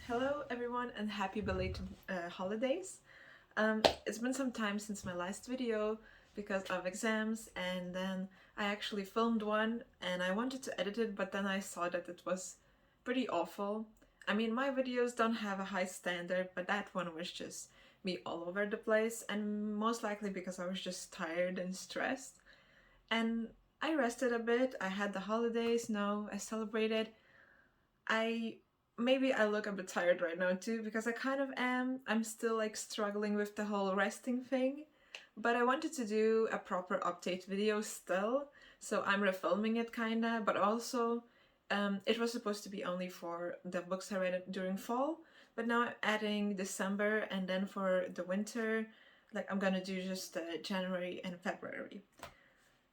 Hello everyone and happy belated holidays. It's been some time since my last video because of exams, and then I actually filmed one and I wanted to edit it, but then I saw that it was pretty awful. I mean, my videos don't have a high standard, but that one was just me all over the place, and most likely because I was just tired and stressed. And I rested a bit. I had the holidays, no, I celebrated. I maybe I look a bit tired right now too because I kind of am. I'm still like struggling with the whole resting thing, but I wanted to do a proper update video still, so I'm refilming it kinda, but also it was supposed to be only for the books I read during fall, but now I'm adding December, and then for the winter, like I'm gonna do just January and February.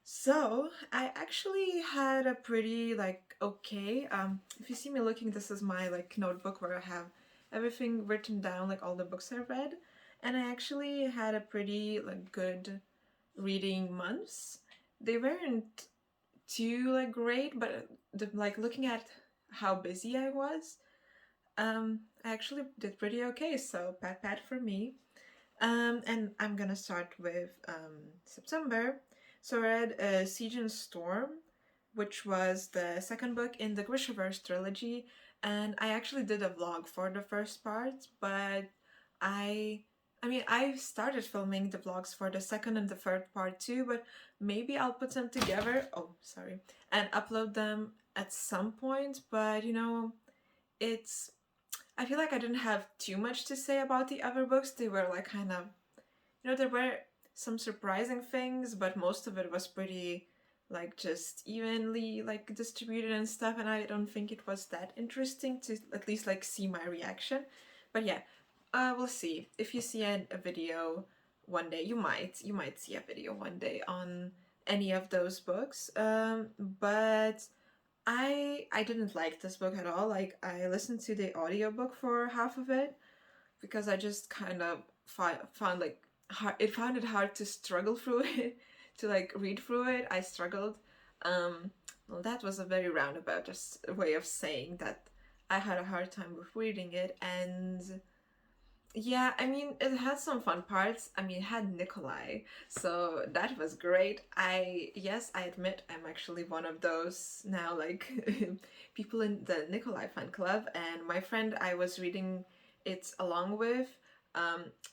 So I actually had a pretty okay. If you see me looking, this is my notebook where I have everything written down, like all the books I read, and I actually had a pretty good reading months. They weren't too great, but looking at how busy I was, I actually did pretty okay. So pat for me. And I'm gonna start with September. So I read Siege and Storm, which was the second book in the Grishaverse trilogy, and I actually did a vlog for the first part, but I I mean, I started filming the vlogs for the second and the third part too, but maybe I'll put them together, oh, sorry, and upload them at some point, but it's I feel like I didn't have too much to say about the other books. They were kind of, there were some surprising things, but most of it was pretty just evenly distributed and stuff, and I don't think it was that interesting to at least see my reaction. But yeah, we'll see. If you see a video one day, you might see a video one day on any of those books. But I didn't like this book at all. I listened to the audiobook for half of it because I just kind of found found it hard to struggle through it, to read through it. I struggled. Well, that was a very roundabout just way of saying that I had a hard time with reading it. And yeah, I mean, it had some fun parts. I mean, it had Nikolai, so that was great. Yes, I admit I'm actually one of those now, people in the Nikolai fan club, and my friend I was reading it along with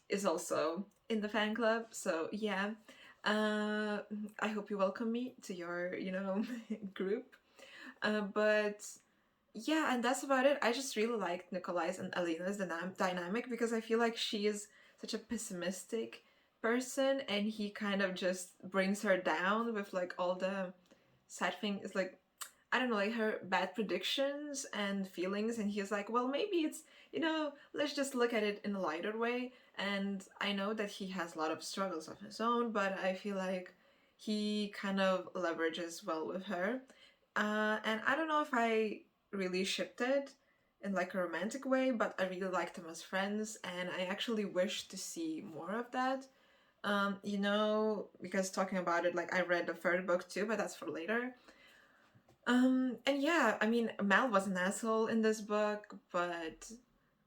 is also in the fan club, so yeah. I hope you welcome me to your, group. But yeah, and that's about it. I just really liked Nikolai's and Alina's dynamic because I feel like she is such a pessimistic person, and he kind of just brings her down with all the sad things, I don't know, her bad predictions and feelings, and he's like, well, maybe it's, let's just look at it in a lighter way. And I know that he has a lot of struggles of his own, but I feel like he kind of leverages well with her. And I don't know if I really shipped it in a romantic way, but I really liked them as friends, and I actually wish to see more of that. Because talking about it, I read the third book too, but that's for later. And yeah, I mean, Mal was an asshole in this book, but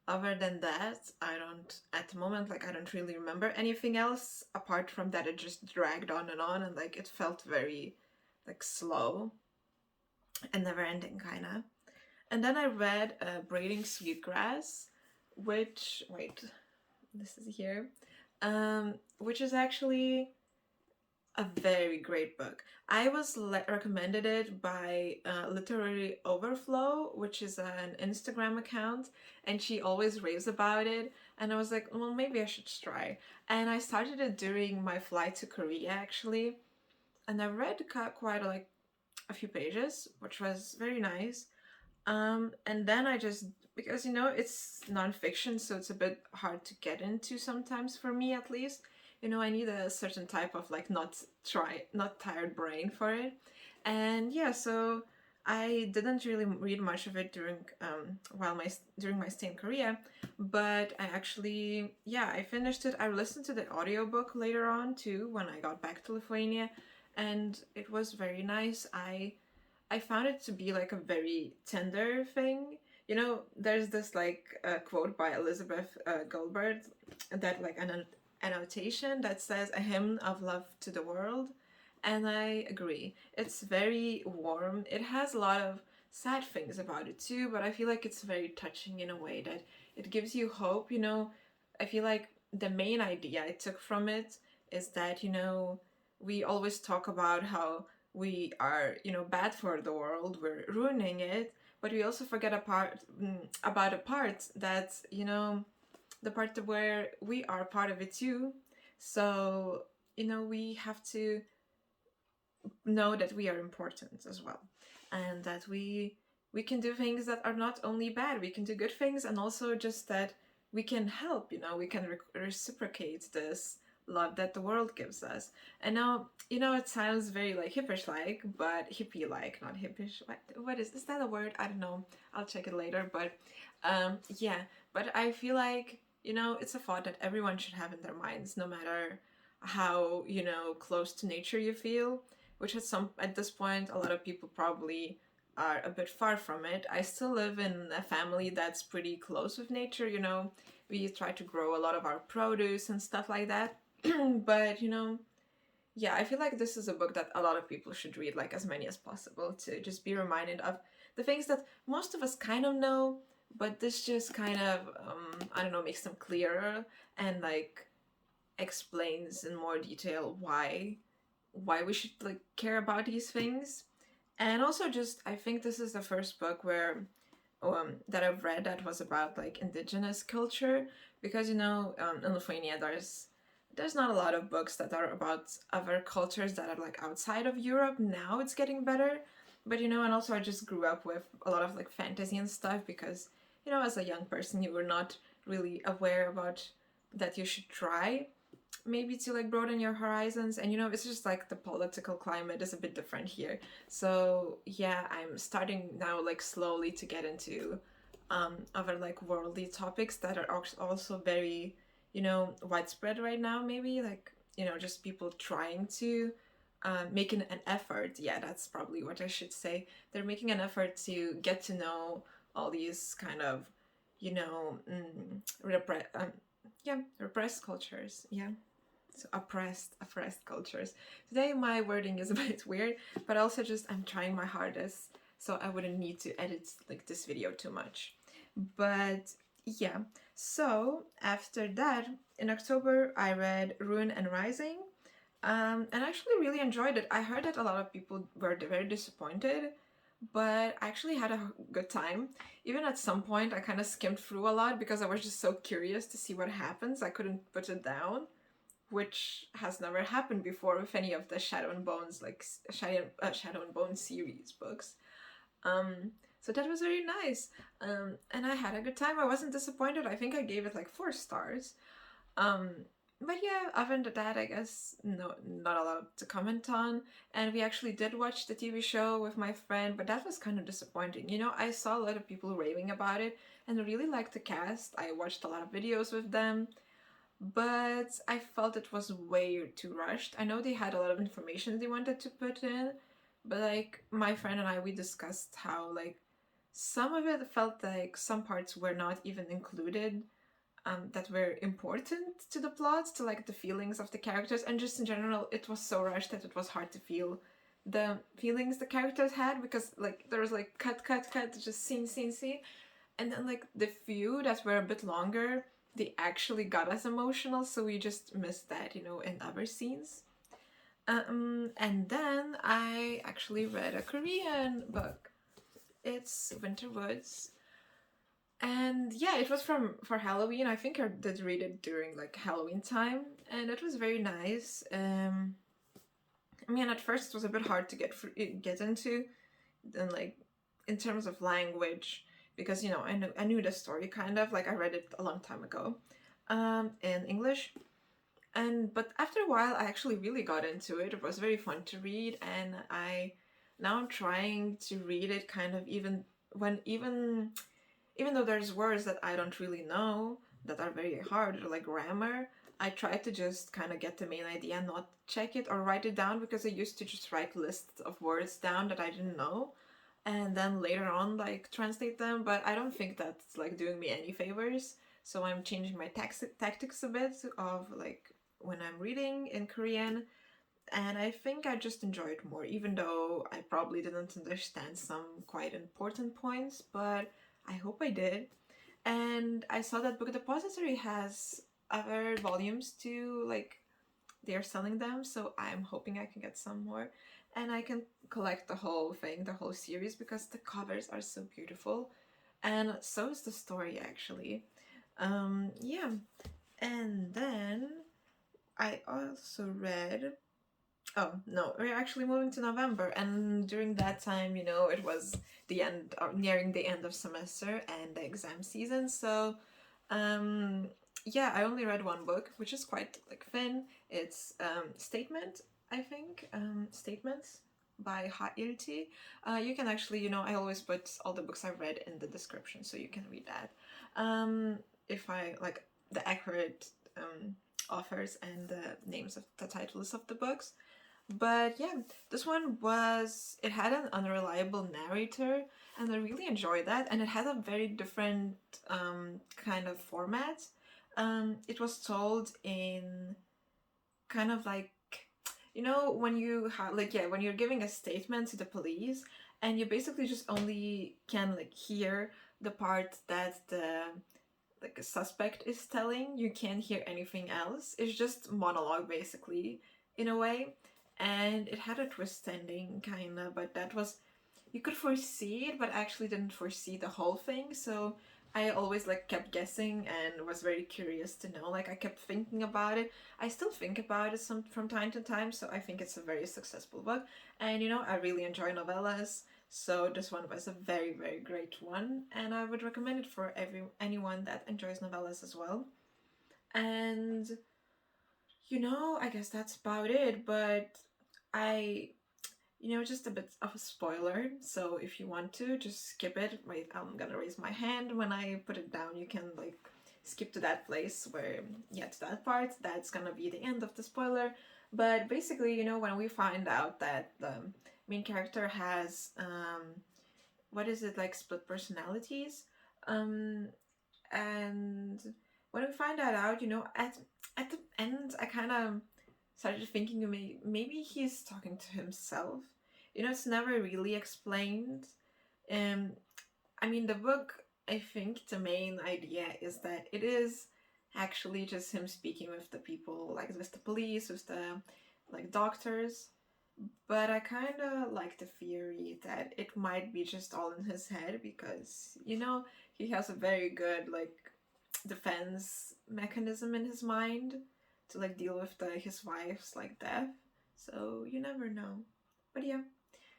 other than that, I don't, at the moment, I don't really remember anything else apart from that it just dragged on, and it felt very, slow and never ending, kinda. And then I read Braiding Sweetgrass, which, wait, this is here, which is actually a very great book. I was recommended it by Literary Overflow, which is an Instagram account, and she always raves about it. And I was like, well, maybe I should try. And I started it during my flight to Korea, actually. And I read quite a few pages, which was very nice. And then I just, because it's nonfiction, so it's a bit hard to get into sometimes, for me at least. I need a certain type of not tired brain for it. And yeah, so I didn't really read much of it during during my stay in Korea, but I actually, yeah, I finished it. I listened to the audiobook later on too when I got back to Lithuania, and it was very nice. I found it to be a very tender thing. You know, there's this like quote by Elizabeth Goldberg that like an annotation that says a hymn of love to the world, and I agree. It's very warm. It has a lot of sad things about it too, but I feel like it's very touching in a way that it gives you hope. You know, I feel like the main idea I took from it is that, you know, we always talk about how we are, you know, bad for the world, we're ruining it, but we also forget about a part that, you know, the part where we are part of it too. So, you know, we have to know that we are important as well, and that we can do things that are not only bad, we can do good things, and also just that we can help, you know, we can reciprocate this love that the world gives us. And now, you know, it sounds very like hippish like, but hippie like, not hippish. What is that a word? I don't know, I'll check it later. But yeah, but I feel like, you know, it's a thought that everyone should have in their minds, no matter how, you know, close to nature you feel, which at this point a lot of people probably are a bit far from it. I still live in a family that's pretty close with nature, you know. We try to grow a lot of our produce and stuff like that. But, you know, yeah, I feel like this is a book that a lot of people should read, like as many as possible, to just be reminded of the things that most of us kind of know, but this just kind of, I don't know, makes them clearer, and like explains in more detail why we should like care about these things. And also, just I think this is the first book where that I've read that was about like indigenous culture, because, you know, in Lithuania there's not a lot of books that are about other cultures that are like outside of Europe. Now it's getting better, but, you know, and also I just grew up with a lot of like fantasy and stuff, because, you know, as a young person you were not really aware about that you should try maybe to like broaden your horizons. And, you know, it's just like the political climate is a bit different here. So yeah, I'm starting now like slowly to get into other like worldly topics that are also very, you know, widespread right now, maybe like, you know, just people trying to make an effort. Yeah, that's probably what I should say. They're making an effort to get to know all these kind of, you know, repressed cultures. Yeah. So oppressed cultures. Today my wording is a bit weird, but also just I'm trying my hardest, so I wouldn't need to edit like this video too much. But yeah, so after that, in October I read Ruin and Rising, and I actually really enjoyed it. I heard that a lot of people were very disappointed, but I actually had a good time. Even at some point I kind of skimmed through a lot because I was just so curious to see what happens. I couldn't put it down, which has never happened before with any of the Shadow and Bones, like Shadow and Bone series books. So that was very nice, and I had a good time. I wasn't disappointed. I think I gave it like 4 stars. Um, but yeah, other than that, I guess no, not a lot to comment on. And we actually did watch the TV show with my friend, but that was kind of disappointing. You know, I saw a lot of people raving about it, and I really liked the cast. I watched a lot of videos with them, but I felt it was way too rushed. I know they had a lot of information they wanted to put in, but like my friend and I, we discussed how like some of it felt like some parts were not even included, that were important to the plot, to like the feelings of the characters, and just in general it was so rushed that it was hard to feel the feelings the characters had, because like there was like cut, just scene, and then like the few that were a bit longer, they actually got us emotional, so we just missed that, you know, in other scenes. And then I actually read a Korean book. It's Winter Woods. And yeah, it was for Halloween. I think I did read it during like Halloween time, and it was very nice. I mean, at first it was a bit hard to get into, and like in terms of language, because, you know, I knew the story kind of, like I read it a long time ago, in English, but after a while I actually really got into it. It was very fun to read, and now I'm trying to read it kind of even though there's words that I don't really know that are very hard, or like grammar. I try to just kind of get the main idea and not check it or write it down, because I used to just write lists of words down that I didn't know. and then later on like translate them, but I don't think that's like doing me any favors. So I'm changing my tactics a bit of like when I'm reading in Korean, and I think I just enjoy it more, even though I probably didn't understand some quite important points, but I hope I did. And I saw that Book Depository has other volumes too, like they're selling them, so I'm hoping I can get some more and I can collect the whole thing, the whole series, because the covers are so beautiful, and so is the story actually. Yeah, and then I also read. Oh no, we're actually moving to November, and during that time, you know, it was the end, or nearing the end of semester and the exam season. So, um, yeah, I only read one book, which is quite like thin. It's Statement, I think, Statements by Hailji. You can actually, you know, I always put all the books I've read in the description, so you can read that. If I like the accurate authors and the names of the titles of the books. But yeah, this one was, it had an unreliable narrator, and I really enjoyed that, and it had a very different kind of format. It was told in kind of like, you know, when you have like, yeah, when you're giving a statement to the police, and you basically just only can like hear the part that the like a suspect is telling, you can't hear anything else. It's just monologue basically, in a way. And it had a twist ending kinda, but that was, you could foresee it but actually didn't foresee the whole thing. So I always like kept guessing and was very curious to know. Like I kept thinking about it. I still think about it some from time to time, so I think it's a very successful book. And you know, I really enjoy novellas, so this one was a very, very great one, and I would recommend it for anyone that enjoys novellas as well. And you know, I guess that's about it, but I, you know, just a bit of a spoiler, so if you want to, just skip it. Wait, I'm gonna raise my hand. When I put it down, you can, like, skip to that place where, yeah, to that part. That's gonna be the end of the spoiler. But basically, you know, when we find out that the main character has, what is it, like, split personalities, um, and when we find that out, you know, at the end, I kind of started thinking maybe he's talking to himself. You know, it's never really explained. Um, I mean, the book, I think the main idea is that it is actually just him speaking with the people, like with the police, with the like doctors. But I kind of like the theory that it might be just all in his head because, you know, he has a very good like defense mechanism in his mind to like deal with his wife's like death. So you never know. But yeah,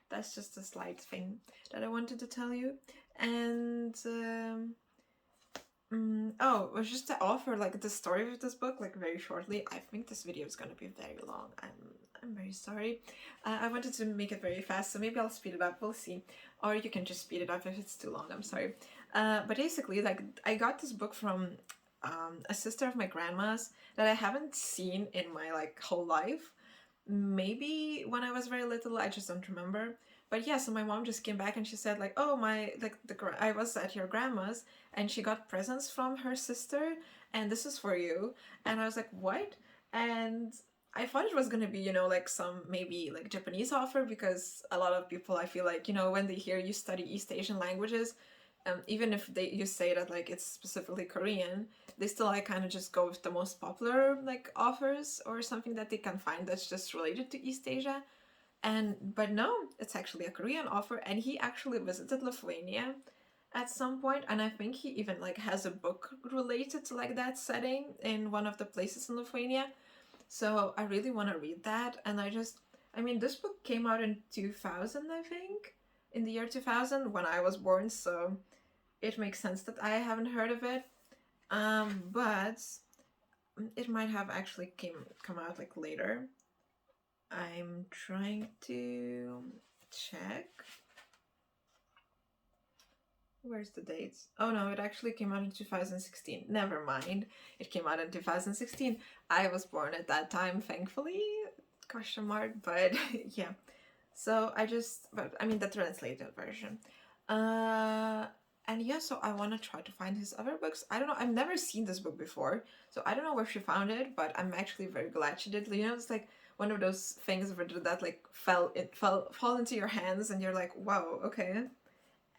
that's just a slight thing that I wanted to tell you. And oh, it was just to offer like the story of this book like very shortly. I think this video is gonna be very long. I'm very sorry. I wanted to make it very fast, so maybe I'll speed it up. We'll see. Or you can just speed it up if it's too long. I'm sorry. But basically, like I got this book from a sister of my grandma's that I haven't seen in my like whole life. Maybe when I was very little, I just don't remember. But yeah, so my mom just came back and she said like, oh my, like I was at your grandma's and she got presents from her sister and this is for you. And I was like, what? And I thought it was gonna be, you know, like some maybe like Japanese offer, because a lot of people, I feel like, you know, when they hear you study East Asian languages, even if you say that like it's specifically Korean, they still like kind of just go with the most popular like offers or something that they can find that's just related to East Asia. But no, it's actually a Korean offer, and he actually visited Lithuania at some point, and I think he even like has a book related to like that setting in one of the places in Lithuania. So I really want to read that, and I mean, this book came out in 2000, I think, in the year 2000 when I was born, so it makes sense that I haven't heard of it. But it might have actually come out like later. I'm trying to check. Where's the dates? Oh no, it actually came out in 2016. Never mind. It came out in 2016. I was born at that time, thankfully. Question mark, but yeah. So I mean the translated version. And yeah, so I want to try to find his other books. I don't know, I've never seen this book before, so I don't know where she found it, but I'm actually very glad she did. You know, it's like one of those things where that like fall into your hands, and you're like, wow, okay.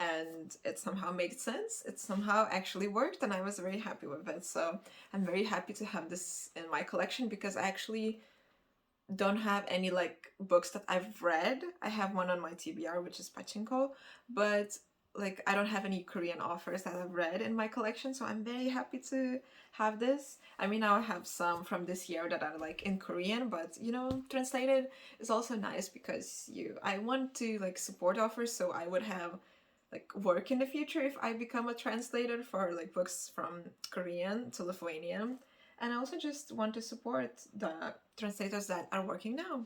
And it somehow made sense. It somehow actually worked, and I was very happy with it. So I'm very happy to have this in my collection, because I actually don't have any like books that I've read. I have one on my TBR, which is Pachinko, but like I don't have any Korean authors that I've read in my collection, so I'm very happy to have this. I mean, now I have some from this year that are like in Korean, but you know, translated is also nice, because I want to like support authors, so I would have like work in the future if I become a translator for like books from Korean to Lithuanian. And I also just want to support the translators that are working now.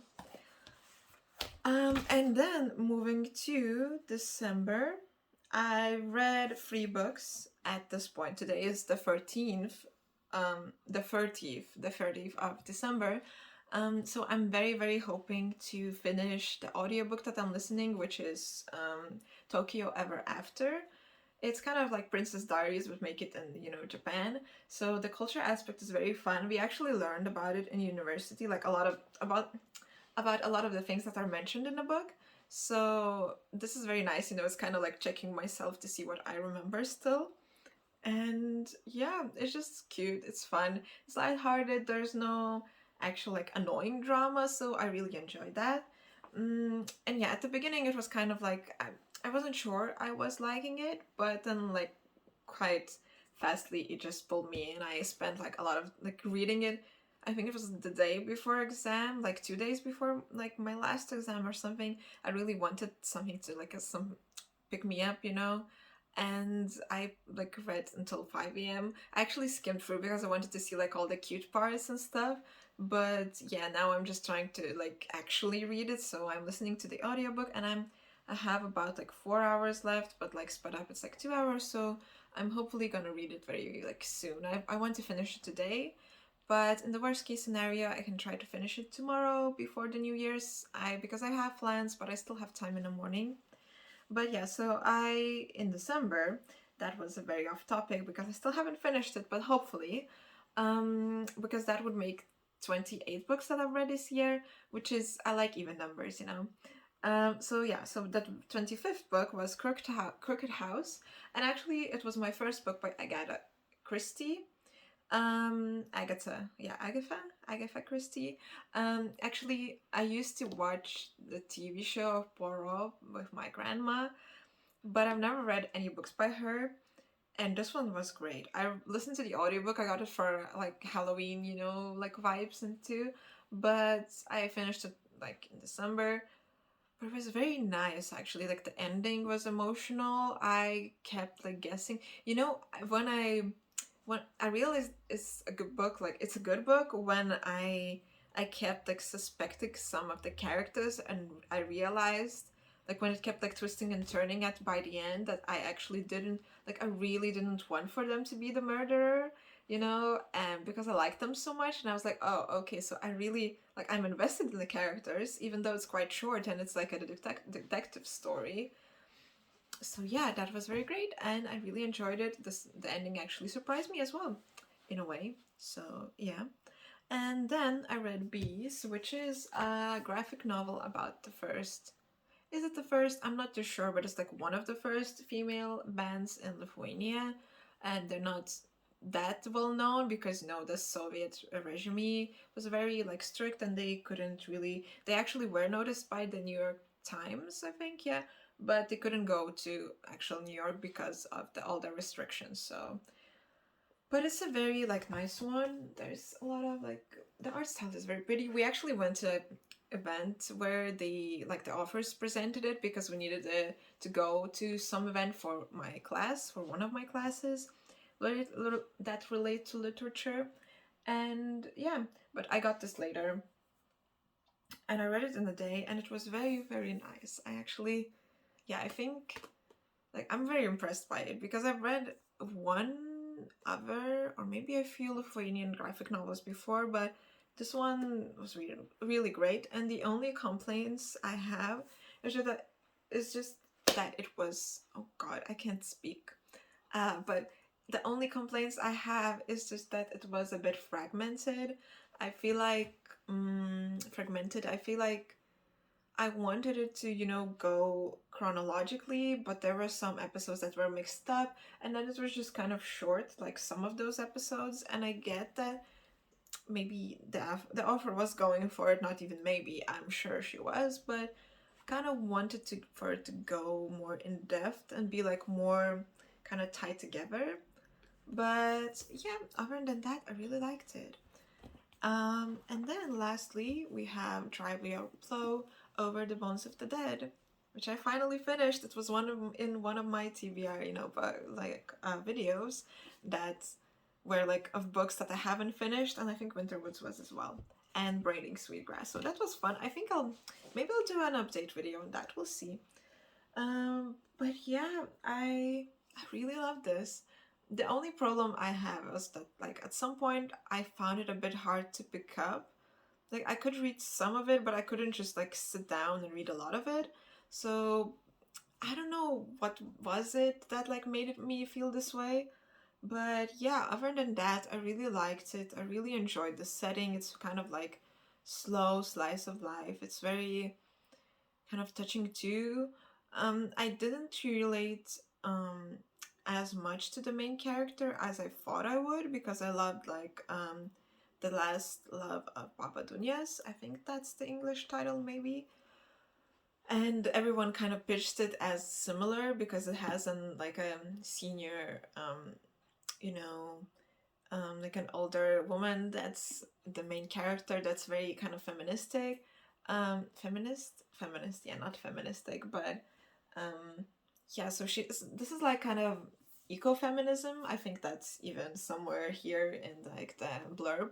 And then moving to December, I read 3 books at this point. Today is the 13th, the 30th of December. So I'm very, very hoping to finish the audiobook that I'm listening, which is Tokyo Ever After. It's kind of like Princess Diaries would make it in, you know, Japan. So the culture aspect is very fun. We actually learned about it in university, like a lot of about a lot of the things that are mentioned in the book. So this is very nice, you know, it's kind of like checking myself to see what I remember still. And yeah, it's just cute, it's fun, it's lighthearted, there's no actual like annoying drama, so I really enjoyed that. And yeah, at the beginning it was kind of like I wasn't sure I was liking it, but then like quite fastly it just pulled me in. I spent like a lot of like reading it. I think it was the day before exam, like 2 days before like my last exam or something. I really wanted something to like some pick me up, you know. And I like read until 5 a.m. I actually skimmed through because I wanted to see like all the cute parts and stuff. But yeah, now I'm just trying to like actually read it, so I'm listening to the audiobook, and I have about like 4 hours left, but like sped up it's like 2 hours, so I'm hopefully gonna read it very like soon. I want to finish it today, but in the worst case scenario I can try to finish it tomorrow before the New Year's. Because I have plans, but I still have time in the morning. But yeah, so in December, that was a very off topic because I still haven't finished it, but hopefully, because that would make 28 books that I've read this year, which is, I like even numbers, you know. So yeah, so that 25th book was Crooked House, and actually it was my first book by Agatha Christie. Agatha Christie. Actually, I used to watch the TV show of Poirot with my grandma, but I've never read any books by her, and this one was great. I listened to the audiobook, I got it for like Halloween, you know, like vibes and too, but I finished it like in December. But it was very nice actually, like the ending was emotional. I kept like guessing. You know, when I realized it's a good book, like it's a good book when I kept like suspecting some of the characters, and I realized like when it kept like twisting and turning at by the end that I actually didn't like I really didn't want for them to be the murderer, you know, and because I liked them so much, and I was like, oh, okay, so I really like I'm invested in the characters, even though it's quite short and it's like a detective story. So yeah, that was very great, and I really enjoyed it. The ending actually surprised me as well, in a way. So yeah. And then I read Bees, which is a graphic novel about the first. Is it the first? I'm not too sure, but it's like one of the first female bands in Lithuania, and they're not that well known because, you know, the Soviet regime was very like strict, and they couldn't really. They actually were noticed by the New York Times, I think, yeah, but they couldn't go to actual New York because of all the restrictions. So, but it's a very like nice one. There's a lot of like the art style is very pretty. We actually went to an event where the authors presented it because we needed to go to some event for my class, for one of my classes that relate to literature. And yeah, but I got this later, and I read it in the day, and it was very, very nice. I actually, yeah, I think like I'm very impressed by it because I've read one other or maybe a few Lithuanian graphic novels before, but This one was really, really great, and the only complaints I have is just that it was, oh god, I can't speak. But the only complaints I have is just that it was a bit fragmented. I feel like fragmented. I feel like I wanted it to, you know, go chronologically, but there were some episodes that were mixed up, and then it was just kind of short, like some of those episodes. And I get that maybe the author was going for it, not even maybe, I'm sure she was, but kind of wanted to for it to go more in depth and be like more kind of tied together. But yeah, other than that, I really liked it. And then lastly, we have Plow Over the Bones of the Dead, which I finally finished. It was in one of my TBR, you know, videos that were like of books that I haven't finished, and I think Winterwoods was as well, and Braiding Sweetgrass. So that was fun. I think maybe I'll do an update video on that. We'll see. But yeah, I really love this. The only problem I have was that, like, at some point I found it a bit hard to pick up. Like, I could read some of it, but I couldn't just, like, sit down and read a lot of it. So, I don't know what was it that, like, made me feel this way. But yeah, other than that, I really liked it. I really enjoyed the setting. It's kind of like slow slice of life. It's very kind of touching too. I didn't relate as much to the main character as I thought I would, because I loved like The Last Love of Papa Dunyas. I think that's the English title maybe. And everyone kind of pitched it as similar because it has like a senior you know, like an older woman that's the main character that's very kind of feministic. Feminist, yeah, not feministic, but yeah, so this is like kind of ecofeminism. I think that's even somewhere here in like the blurb.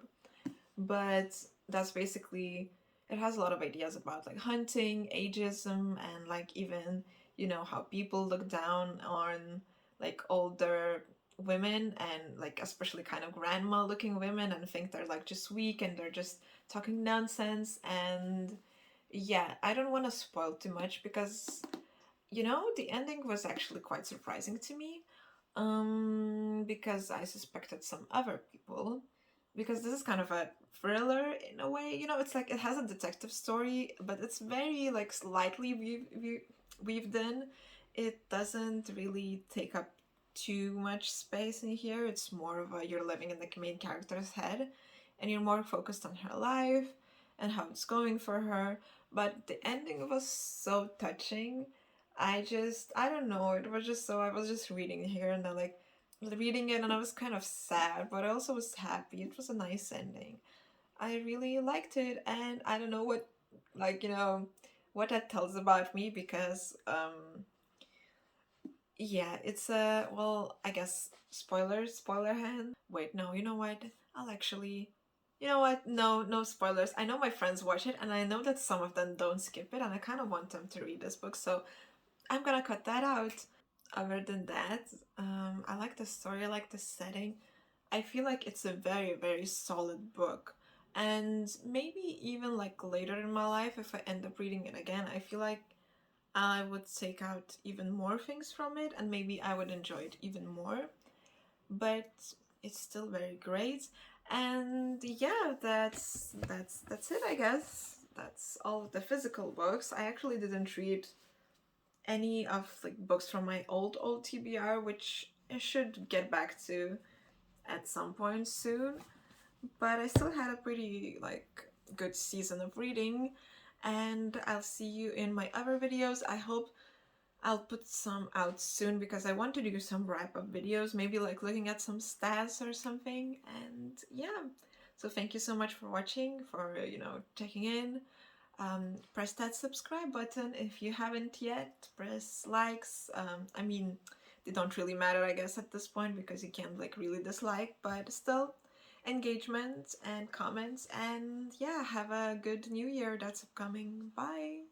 But that's basically, it has a lot of ideas about like hunting, ageism, and like even, you know, how people look down on like older women, and like especially kind of grandma looking women, and think they're like just weak and they're just talking nonsense. And yeah, I don't want to spoil too much because, you know, the ending was actually quite surprising to me, because I suspected some other people, because this is kind of a thriller in a way, you know. It's like it has a detective story, but it's very like slightly weaved in. It doesn't really take up too much space in here. It's more of a, you're living in the main character's head and you're more focused on her life and how it's going for her. But the ending was so touching. I don't know, it was just so, I was just reading here and then like reading it and I was kind of sad, but I also was happy. It was a nice ending. I really liked it, and I don't know what, like, you know, what that tells about me, because yeah, it's a, well, I guess spoiler hand. Wait, no, you know what? I'll actually, you know what? No spoilers. I know my friends watch it, and I know that some of them don't skip it, and I kind of want them to read this book, so I'm gonna cut that out. Other than that, I like the story, I like the setting. I feel like it's a very, very solid book. And maybe even like later in my life, if I end up reading it again, I feel like I would take out even more things from it and maybe I would enjoy it even more. But it's still very great. And yeah, that's it, I guess. That's all of the physical books. I actually didn't read any of like books from my old TBR, which I should get back to at some point soon. But I still had a pretty like good season of reading, and I'll see you in my other videos. I hope I'll put some out soon because I want to do some wrap-up videos, maybe like looking at some stats or something. And yeah, so thank you so much for watching, for, you know, checking in. Press that subscribe button if you haven't yet. Press likes. I mean, they don't really matter, I guess, at this point, because you can't like really dislike, but still, engagement and comments. And yeah, have a good new year that's upcoming. Bye!